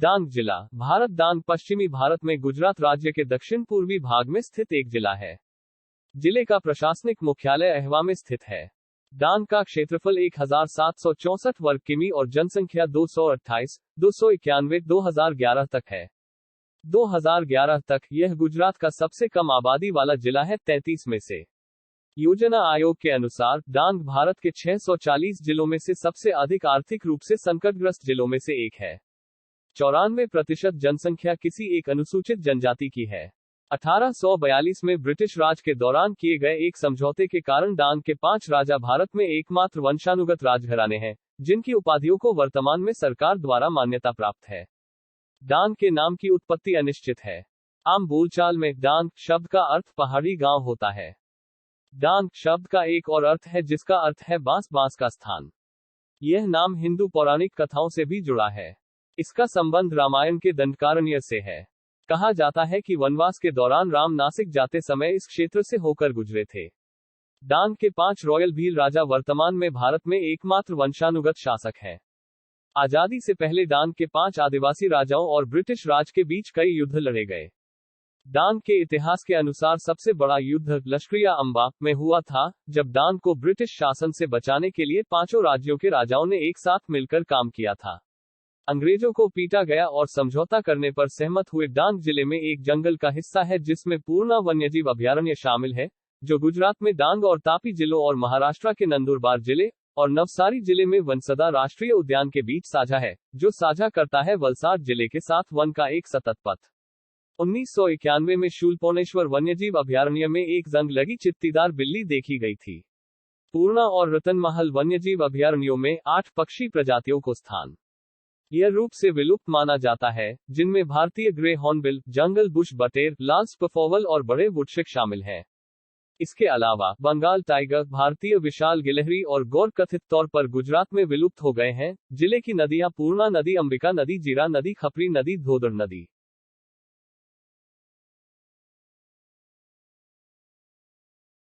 डांग जिला भारत डांग पश्चिमी भारत में गुजरात राज्य के दक्षिण पूर्वी भाग में स्थित एक जिला है। जिले का प्रशासनिक मुख्यालय अहवा में स्थित है। डांग का क्षेत्रफल 1764 वर्ग किमी और जनसंख्या 228,291 2011 तक है। 2011 तक यह गुजरात का सबसे कम आबादी वाला जिला है 33 में से। योजना आयोग के अनुसार डांग भारत के 640 जिलों में से सबसे अधिक आर्थिक रूप से संकटग्रस्त जिलों में से एक है। 94% जनसंख्या किसी एक अनुसूचित जनजाति की है। 1842 में ब्रिटिश राज के दौरान किए गए एक समझौते के कारण डांग के 5 राजा भारत में एकमात्र वंशानुगत राजघराने हैं, जिनकी उपाधियों को वर्तमान में सरकार द्वारा मान्यता प्राप्त है। डांग के नाम की उत्पत्ति अनिश्चित है। आम बोलचाल में डांग शब्द का अर्थ पहाड़ी गांव होता है। डांग शब्द का एक और अर्थ है जिसका अर्थ है बांस, बांस का स्थान। यह नाम हिंदू पौराणिक कथाओं से भी जुड़ा है। इसका संबंध रामायण के दंडकारण्य से है। कहा जाता है कि वनवास के दौरान राम नासिक जाते समय इस क्षेत्र से होकर गुजरे थे। डांग के 5 रॉयल भील राजा वर्तमान में भारत में एकमात्र वंशानुगत शासक हैं। आजादी से पहले डांग के 5 आदिवासी राजाओं और ब्रिटिश राज के बीच कई युद्ध लड़े गए। डांग के इतिहास के अनुसार सबसे बड़ा युद्ध लश्करिया अंबा में हुआ था, जब डांग को ब्रिटिश शासन से बचाने के लिए 5 राज्यों के राजाओं ने एक साथ मिलकर काम किया था। अंग्रेजों को पीटा गया और समझौता करने पर सहमत हुए। डांग जिले में एक जंगल का हिस्सा है जिसमें पूर्णा वन्यजीव अभयारण्य शामिल है, जो गुजरात में डांग और तापी जिलों और महाराष्ट्र के नंदुरबार जिले और नवसारी जिले में वनसदा राष्ट्रीय उद्यान के बीच साझा है, जो साझा करता है वलसाड जिले के साथ वन का एक सतत पथ। 1991 में शूलपोनेश्वर वन्यजीव अभयारण्य में एक जंग लगी चित्तीदार बिल्ली देखी गई थी। पूर्णा और रतनमहल वन्यजीव अभयारण्यों में 8 पक्षी प्रजातियों को स्थान यह रूप से विलुप्त माना जाता है, जिनमें भारतीय ग्रे हॉर्नबिल, जंगल बुश बटेर, लाल स्पफोवल और बड़े वुडशिक शामिल हैं। इसके अलावा बंगाल टाइगर, भारतीय विशाल गिलहरी और गौर कथित तौर पर गुजरात में विलुप्त हो गए हैं। जिले की नदियां पूर्णा नदी, अंबिका नदी, जीरा नदी, खपरी नदी, धोदर नदी।